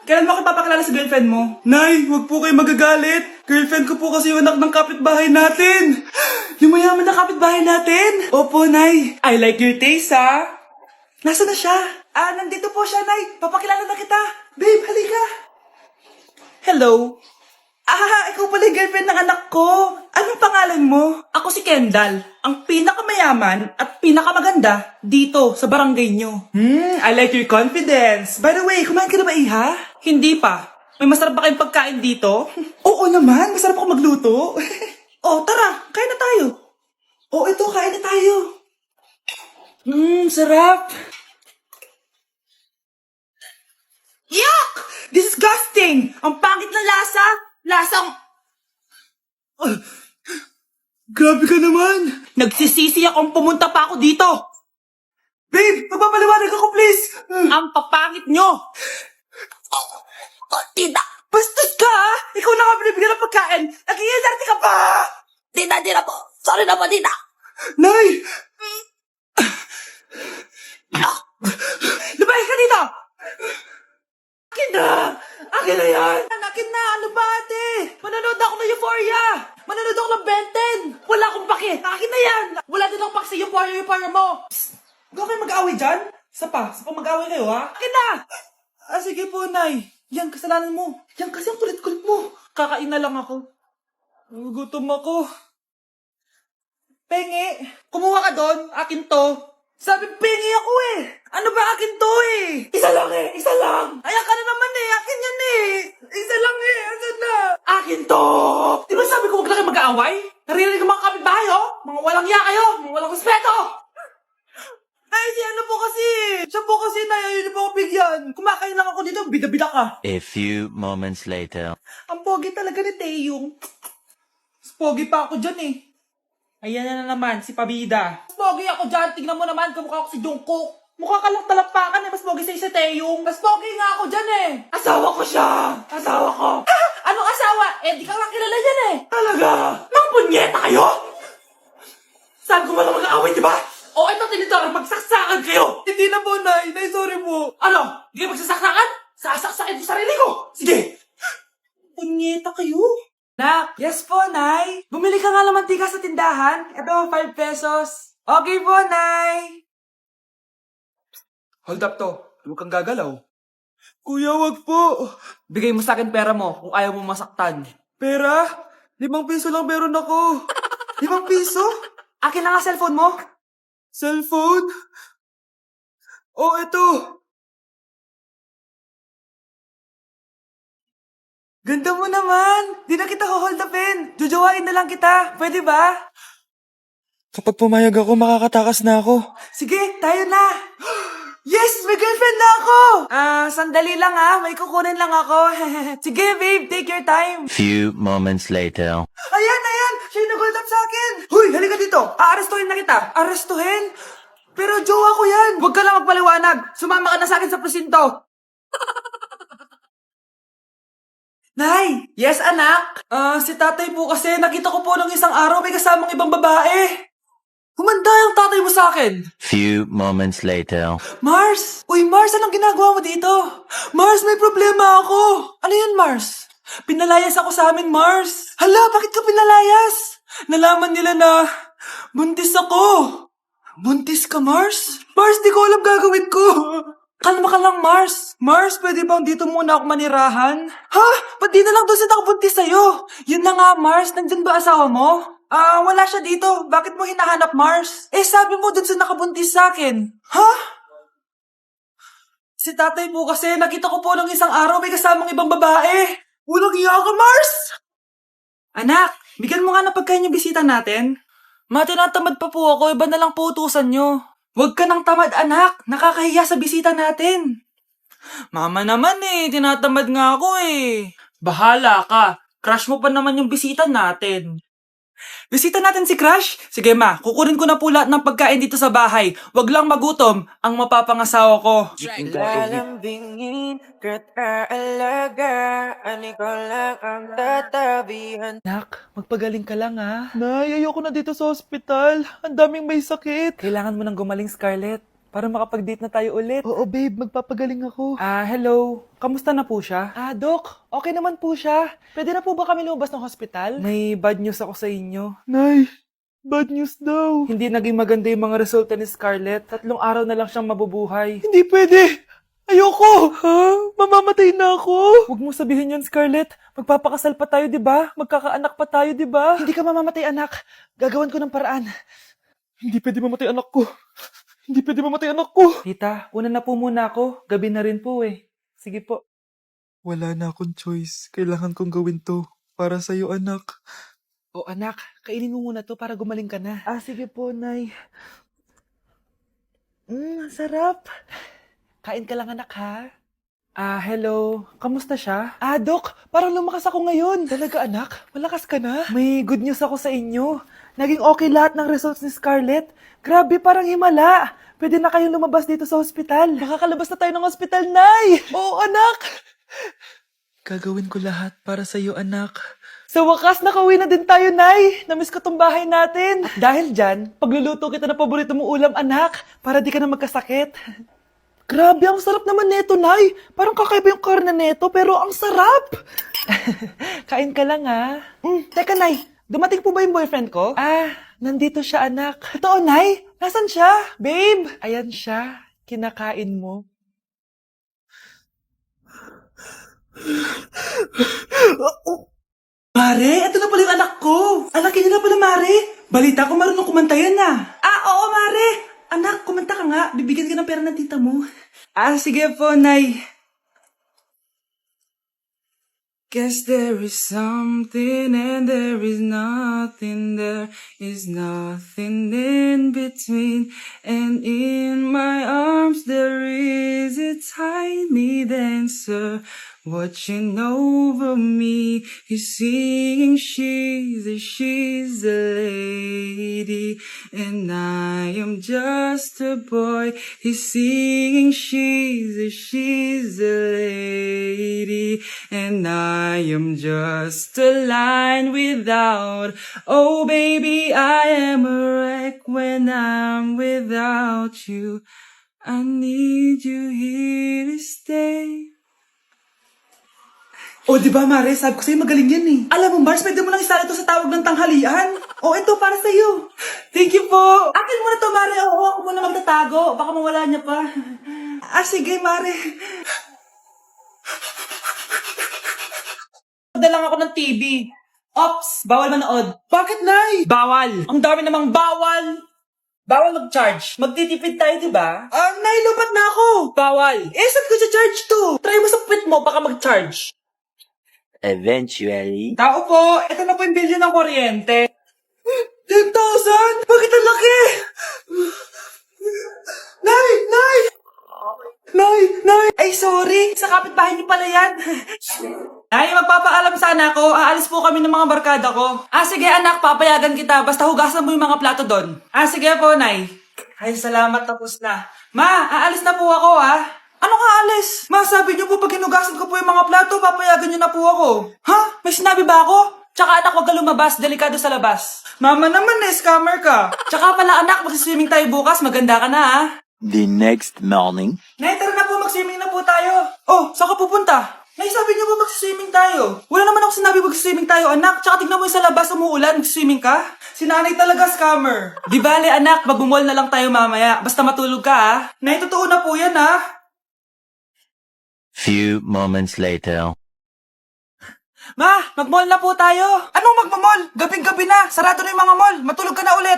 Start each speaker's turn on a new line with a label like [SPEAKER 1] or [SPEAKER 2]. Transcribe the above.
[SPEAKER 1] Kailan mo ako papakilala sa girlfriend mo? Nay, wag po kayo magagalit. Girlfriend ko po kasi yung anak ng kapitbahay natin. Yung mayaman na kapitbahay natin. Opo, Nay. I like your taste, ha? Nasaan na siya? Nandito po siya, Nay. Papakilala na kita. Babe, halika. Hello. Ikaw pala yung girlfriend ng anak ko. Anong pangalan mo? Ako si Kendall, ang pinakamayaman at pinakamaganda dito sa barangay nyo. I like your confidence. By the way, kumain ka na ba, Iha? Hindi pa. May masarap ba kayong pagkain dito? Oo naman, masarap ako magluto. Tara, kain na tayo. Ito, kain na tayo. Sarap. Yuck! Disgusting! Ang pangit na lasa! Lasang... Grabe ka naman! Nagsisisi akong pumunta pa ako dito! Babe, magpapaliwanag ako please! Ang papangit nyo! Tita! Bastos ka ha! Ikaw na nga binibigyan ng pagkain! Nag-iinarte ka pa! Tita po! Sorry na po, tita! Nay! Lumayas ka dito! Akin na! Akin na yan! Akin na! Ano ba ate? Manonood ako ng Euphoria! Manonood ako ng Ben 10! Wala akong pake! Akin na yan! Wala din akong pake sa Euphoria mo! Psst! Huwag kayo mag-away dyan? Isa pa mag-away kayo ha? Akin na! Sige po, Nay. Yan, kasalanan mo. Yan kasi ang kulit-kulit mo. Kakain na lang ako. Gutom ako. Pengi, kumuha ka doon. Akin to. Sabi, pengi ako eh. Ano ba akin to eh? Isa lang eh, isa lang. Ayan ka na naman eh, akin yan eh. Isa lang eh, asan na? Akin to. Di ba sabi ko huwag lang kayo mag-aaway? Narinig ang mga kapitbahay oh. Mga walang iya kayo, mga walang respeto. Ay, si ano po kasi. Siya po kasi na, yun po ako bigyan. Kumakain lang ako dito, bida-bida ka.
[SPEAKER 2] A few moments later.
[SPEAKER 1] Ang pogi talaga ni Taeyong. Mas pogi pa ako dyan eh. Ayan na naman, si Pabida. Mas pogi ako dyan, tignan mo naman, kamukha ako si Jungkook. Mukha ka lang talapakan eh, mas pogi sa'yo si Taeyong. Mas pogi nga ako dyan eh. Asawa ko siya. Asawa ko. Anong asawa? Di ka lang kilala yan eh. Talaga? Mang punyeta kayo? Saan ko malang mag-aaway, di ba? Ito tinitara, magsaksakan kayo! Hindi na po, Nay. Nay, sorry po. Ano? Hindi kayo magsasaksakan? Sasaksakin yung sarili ko! Sige! Punyeta kayo? Nak! Yes po, Nay. Bumili ka nga ng mantika sa tindahan. Ito, 5 pesos. Okay po, Nay. Hold up to. Huwag kang gagalaw. Kuya, wag po. Bigay mo sa akin pera mo kung ayaw mo masaktan. Pera? 5 piso lang meron ako. 5 piso? Akin na nga cellphone mo. Cellphone? Ito. Ganda mo naman. Di na kita hold upin. Jujuwain na lang kita. Pwede ba? Kapag pumayag ako, makakatakas na ako. Sige, tayo na. Yes, may girlfriend na ako. Sandali lang may kukunin lang ako. Sige, babe, take your time.
[SPEAKER 2] Few moments later.
[SPEAKER 1] Ayan. Siya yung nag-hold up sa akin. Huy, halika dito. Aarestuhin na kita. Arestuhin? Pero jowa ko yan. Huwag ka lang magpaliwanag. Sumama ka na sa akin sa presinto. Nay! Yes, anak? Si tatay po kasi nakita ko po nung isang araw may kasamang ibang babae. Humanda yung tatay mo sa akin.
[SPEAKER 2] Few moments later.
[SPEAKER 1] Mars! Uy, Mars, anong ginagawa mo dito? Mars, may problema ako. Ano yun, Mars? Pinalayas ako sa amin, Mars. Hala, bakit ka pinalayas? Nalaman nila na buntis ako. Buntis ka, Mars? Mars, di ko alam gagawin ko. Kalma ka lang, Mars. Mars, pwede bang dito muna ako manirahan? Ha? Ba't di na lang doon sa nakabuntis sa'yo? Yun na nga, Mars. Nandun ba asawa mo? Wala siya dito. Bakit mo hinahanap, Mars? Sabi mo doon sa nakabuntis sa akin. Ha? Si tatay po kasi, nakita ko po nung isang araw may kasamang ibang babae. Walang iya ka, Mars! Anak, bigyan mo nga ng pagkain yung bisita natin. Tinatamad pa po ako, iba na lang po utusan nyo. Huwag ka nang tamad, anak. Nakakahiya sa bisita natin. Mama naman tinatamad nga ako Bahala ka. Crush mo pa naman yung bisita natin. Bisita natin si Crush? Sige ma, kukunin ko na po lahat ng pagkain dito sa bahay. Wag lang magutom ang mapapangasawa ko.
[SPEAKER 3] Lalambingin ka't aalagaan, ikaw lang ang tatabihan.
[SPEAKER 1] Nak, magpagaling ka lang Nay, ayoko na dito sa ospital. Ang daming may sakit. Kailangan mo nang gumaling, Scarlett. para makapag-date na tayo ulit. Oo, babe. Magpapagaling ako. Hello. Kamusta na po siya? Doc. Okay naman po siya. Pwede na po ba kami lumabas ng hospital? May bad news ako sa inyo. Nay, bad news daw. Hindi naging maganda yung mga resulta ni Scarlett. 3 araw na lang siyang mabubuhay. Hindi pwede! Ayoko! Ha? Mamamatay na ako! Huwag mo sabihin yan, Scarlett. Magpapakasal pa tayo, di ba? Magkakaanak pa tayo, di ba? Hindi ka mamamatay, anak. Gagawan ko ng paraan. Hindi pwede mamatay anak ko. Hindi pwede mamatay anak ko. Tita, una na po muna ako. Gabi na rin po eh. Sige po. Wala na akong choice. Kailangan kong gawin to. Para sa'yo, anak. O anak, kainin mo muna to para gumaling ka na. Sige po, Nay. Sarap. Kain ka lang, anak, ha? Hello. Kamusta siya? Dok, parang lumakas ako ngayon. Talaga, anak? Malakas ka na? May good news ako sa inyo. Naging okay lahat ng results ni Scarlett. Grabe, parang himala. Pwede na kayong lumabas dito sa hospital. Makakalabas na tayo ng hospital, Nay! Oo, anak! Gagawin ko lahat para sa'yo, anak. Sa wakas, nakauwi na din tayo, Nay. Namiss ko tong bahay natin. At dahil dyan, pagluluto kita ng paborito mong ulam, anak, para di ka na magkasakit. Grabe, ang sarap naman neto, Nay. Parang kakaiba yung karne neto, pero ang sarap. Kain ka lang, ha? Teka, Nay. Dumating po ba yung boyfriend ko? Nandito siya, anak. Totoo, Nay? Nasaan siya? Babe? Ayan siya. Kinakain mo. Mare, ito na pala yung anak ko. Anak niya na pala, Mare. Balita ko marunong kumanta yan, oo, Mare. Anak, kumanta ka nga. Bibigyan ka ng pera ng tita mo. Sige po, Nay. Guess there is something and there is nothing. There is nothing in between. And in my arms there is a tiny dancer watching over me. He's singing, she's a lady, and I am just a boy. He's singing, she's a lady, and I am just a line without. Oh baby, I am a wreck when I'm without you. I need you here to stay. Di ba, Mare? Sabi ko sa'yo, magaling yan eh. Alam mo, Mars, pwede mo lang isali ito sa tawag ng tanghalian. Ito, para sa'yo. Thank you po. Akin mo na to, Mare. Ako muna magtatago. Baka mawala niya pa. Sige, Mare. Dalang ako ng TV. Ops, bawal manood. Bakit, Nay? Bawal. Ang dami namang bawal. Bawal mag-charge. Magtitipid tayo, di ba? Nay, lupat na ako. Bawal. Saan ko charge to? Try mo sa puwit mo, baka mag-charge.
[SPEAKER 2] Eventually.
[SPEAKER 1] Tao po, ito na po yung bilhin ng kuryente. 10,000? Bakit ang laki? Nay! Ay, sorry. Sa kapitbahay niyo pala yan. Nay, magpapaalam sana ako. Aalis po kami ng mga barkada ko. Sige anak, papayagan kita. Basta hugasan mo yung mga plato doon. Sige po, Nay. Ay, salamat, tapos na. Ma, aalis na po ako, Ano ka alis? Ma, sabi niyo po pag hinugasan ko po yung mga plato, papayagan niyo na po ako. Ha? May sinabi ba ako? Tsaka anak, huwag ka lumabas. Delikado sa labas. Mama naman, scammer ka. Tsaka pala anak, magsiswimming tayo bukas. Maganda ka na,
[SPEAKER 2] The next morning.
[SPEAKER 1] Nay, tara na po, magswimming na po tayo. Saan ka pupunta? Nay, sabi niyo po magsiswimming tayo. Wala naman ako sinabi magsiswimming tayo, anak. Tsaka tignan mo yung sa labas, umuulan, magsiswimming ka. Si nanay talaga scammer. Di bale, anak, magbumol na lang tayo mamaya. Basta matulog ka, Nay, totoo na po yan,
[SPEAKER 2] Few moments later.
[SPEAKER 1] Ma, mag-mall na po tayo. Anong magmamall? Gabing-gabi na. Sarado na yung mga mall. Matulog ka na ulit.